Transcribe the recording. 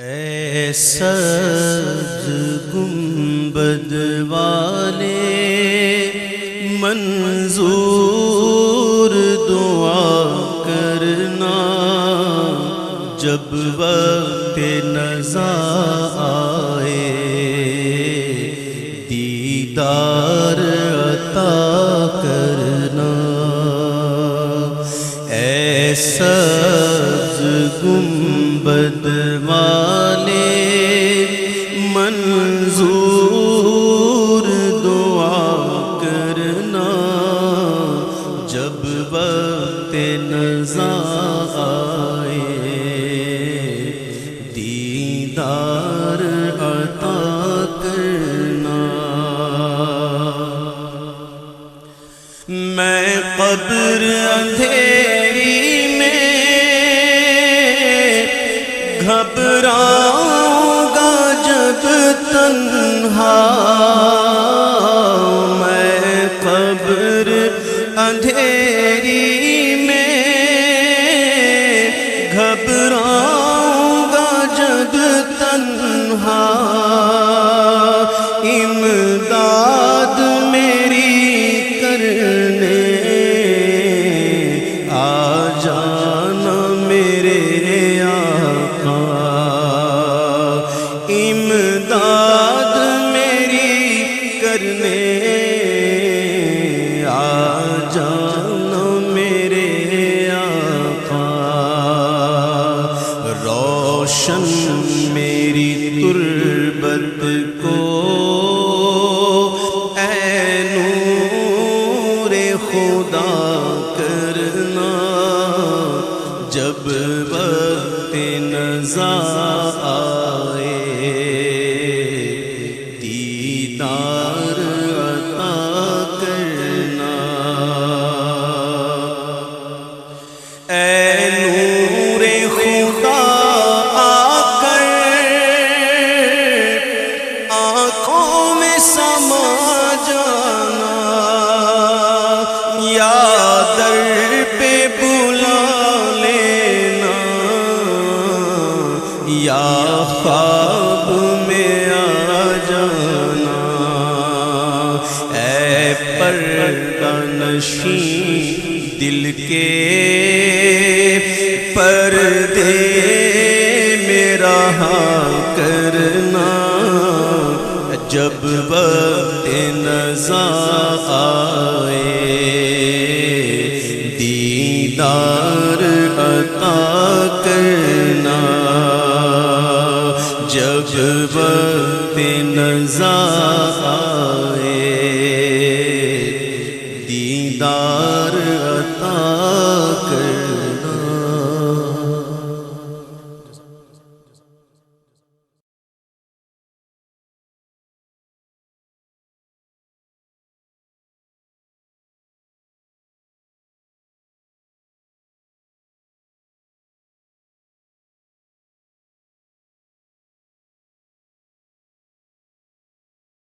اے سبز گنبد والے منظور دعا کرنا، جب وقت نزا آئے دیدار عطا کرنا۔ اے سبز گنبد والے منظور دعا کرنا، جب وقت نزا آئے دیدار عطا کرنا۔ میں قبر اندھیری میں گھبراؤں گا جب تنہا، میں قبر اندھیری میں گھبراؤں گا جب تنہا، امداد میری کرنے آ جانا میرے آقا، امداد میری کرنے آ جانا میرے آقا۔ روشن میری تربت کو اے نور خدا کرنا، جب وقت نزا آئے دیدار عطا کرنا۔ اے نور خدا آ کر آنکھوں میں سما جانا، یا در پہ بلا لینا، یا خواب میں آ جانا۔ اے پردہ نشین دل کے پردے میں رہا کرنا، جب وقت نزا آئے دیدار عطا کرنا، جب وقت نزا آئے